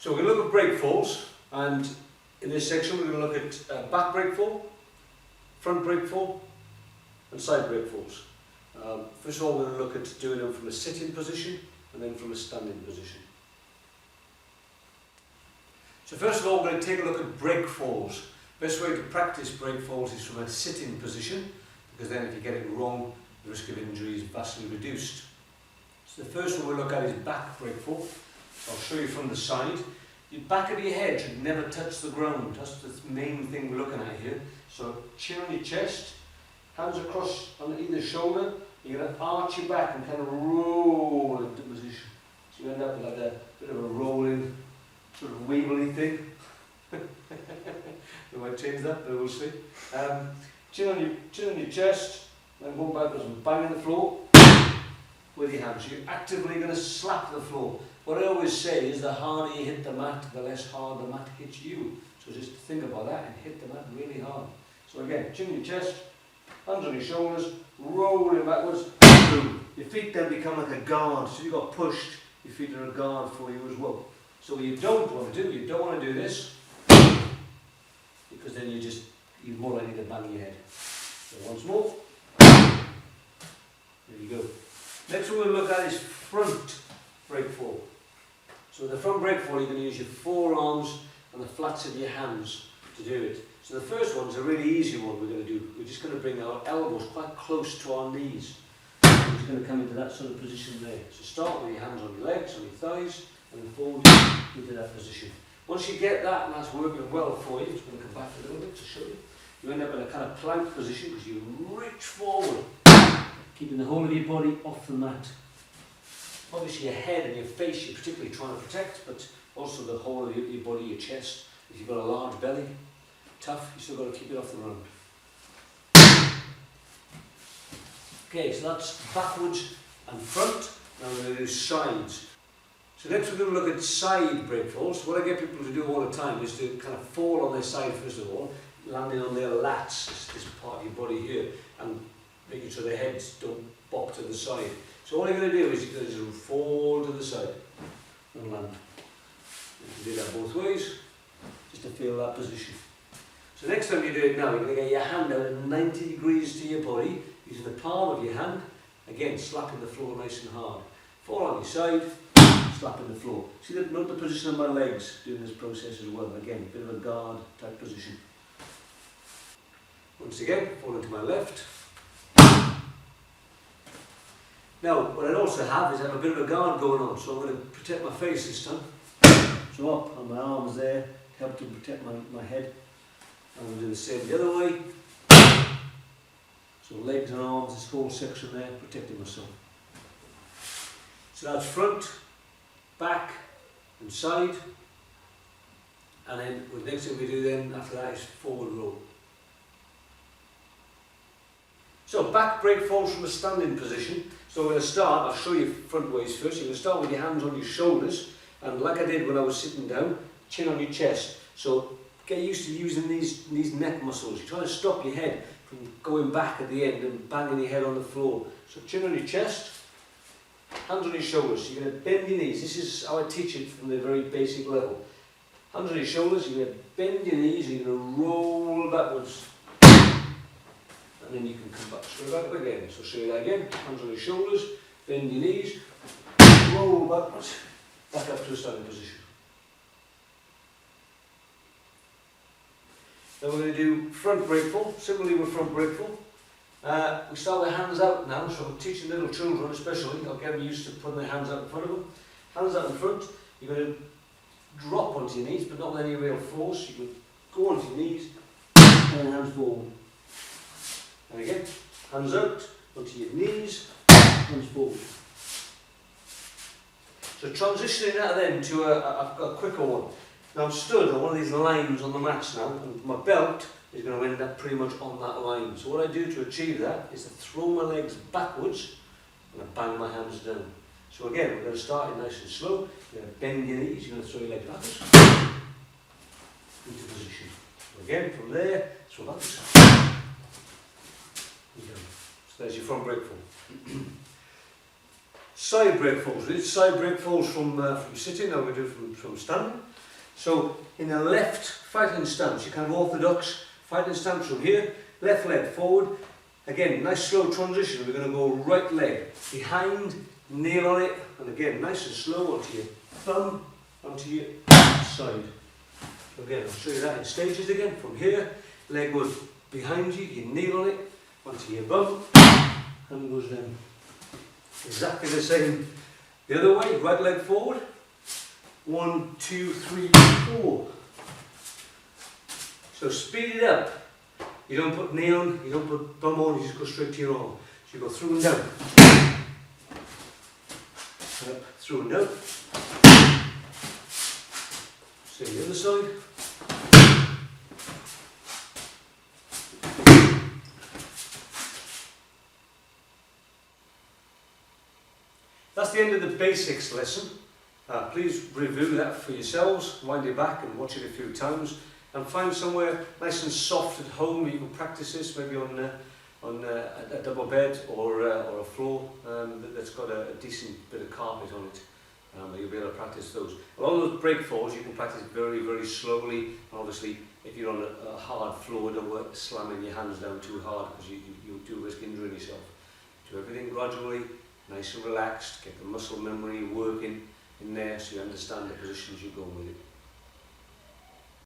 So we're going to look at breakfalls, and in this section we're going to look at back breakfall, front breakfall and side breakfalls. First of all we're going to look at doing them from a sitting position and then from a standing position. So first of all we're going to take a look at breakfalls. Best way to practice breakfalls is from a sitting position, because then if you get it wrong the risk of injury is vastly reduced. So the first one we'll look at is back breakfall. I'll show you from the side. The back of your head should never touch the ground. That's the main thing we're looking at here. So chin on your chest, hands across on either shoulder. You're going to arch your back and kind of roll into position. So you end up with like a bit of a rolling, sort of wibbly thing. We might change that, but we'll see. Chin on your chest, then go backwards and bang on the floor with your hands. So you're actively going to slap the floor. What I always say is the harder you hit the mat, the less hard the mat hits you. So just think about that and hit the mat really hard. So again, chin on your chest, hands on your shoulders, rolling backwards, boom. Your feet then become like a guard. So you got pushed, your feet are a guard for you as well. So what you don't want to do, you don't want to do this, because then you're more likely to bang your head. So once more, there you go. Next one we'll look at is front breakfall. So the front breakfall you're going to use your forearms and the flats of your hands to do it. So the first one's a really easy one we're going to do. We're just going to bring our elbows quite close to our knees. We're just going to come into that sort of position there. So start with your hands on your legs, on your thighs, and then forward into that position. Once you get that and that's working well for you, just going to come back a little bit to show you. You end up in a kind of plank position because you reach forward, keeping the whole of your body off the mat. Obviously your head and your face you're particularly trying to protect, but also the whole of your body, your chest. If you've got a large belly, tough, you still got to keep it off the ground. Okay, so that's backwards and front. Now we're going to do sides. So next we're going to look at side breakfalls. What I get people to do all the time is to kind of fall on their side first of all, landing on their lats, this part of your body here, and making sure their heads don't bop to the side. So all you're going to do is you're going to fall to the side and land. You can do that both ways, just to feel that position. So next time you do it now, you're going to get your hand out at 90 degrees to your body, using the palm of your hand, again slapping the floor nice and hard. Fall on your side, slapping the floor. See, note the position of my legs doing this process as well. Again, a bit of a guard type position. Once again, fall into my left. Now, what I also have is I have a bit of a guard going on, so I'm going to protect my face this time. So up on my arms there, to help to protect my head. I'm going to do the same the other way. So legs and arms, this whole section there, protecting myself. So that's front, back and side. And then the next thing we do then after that is forward roll. So back breakfalls from a standing position. So we're going to start, I'll show you front ways first. You're going to start with your hands on your shoulders, and like I did when I was sitting down, chin on your chest. So get used to using these neck muscles. You're trying to stop your head from going back at the end and banging your head on the floor. So chin on your chest, hands on your shoulders. So you're going to bend your knees. This is how I teach it from the very basic level. Hands on your shoulders, you're going to bend your knees, you're going to roll backwards. And then you can come back straight back up again. So show you that again. Hands on your shoulders, bend your knees, roll backwards, back up to a standing position. Then we're going to do front breakfall. Similarly with front breakfall. We start with hands out now, so I'm teaching little children especially. I'll get them used to putting their hands out in front of them. Hands out in front, you're going to drop onto your knees, but not with any real force. You can go onto your knees, and then hands forward. And again, hands out, onto your knees, hands forward. So transitioning that then to a quicker one. Now I'm stood on one of these lines on the mats now, and my belt is going to end up pretty much on that line. So what I do to achieve that is to throw my legs backwards and I bang my hands down. So again, we're going to start it nice and slow. You're going to bend your knees, you're going to throw your legs backwards into position. So again, from there, throw backwards. So there's your front breakfall. Side breakfalls. We did side breakfalls from sitting, now we do from standing. So in the left fighting stance, you're kind of orthodox fighting stance from here, left leg forward. Again, nice slow transition. We're going to go right leg behind, nail on it, and again, nice and slow onto your thumb, onto your side. So again, I'll show you that in stages again. From here, leg goes behind you, you kneel on it, onto your bum, and goes down. Exactly the same the other way, right leg forward. 1, 2, 3, 4. So speed it up. You don't put knee on, you don't put bum on, you just go straight to your arm. So you go through and down. Up, through and down. Same the other side. That's the end of the basics lesson. Please review that for yourselves, wind it back and watch it a few times, and find somewhere nice and soft at home where you can practice this, maybe on a double bed or a floor that's got a decent bit of carpet on it. You'll be able to practice those. A lot of those breakfalls you can practice very, very slowly, and obviously if you're on a hard floor, don't work slamming your hands down too hard, because you do risk injuring yourself. Do everything gradually, nice and relaxed, get the muscle memory working in there so you understand the positions you're going with it.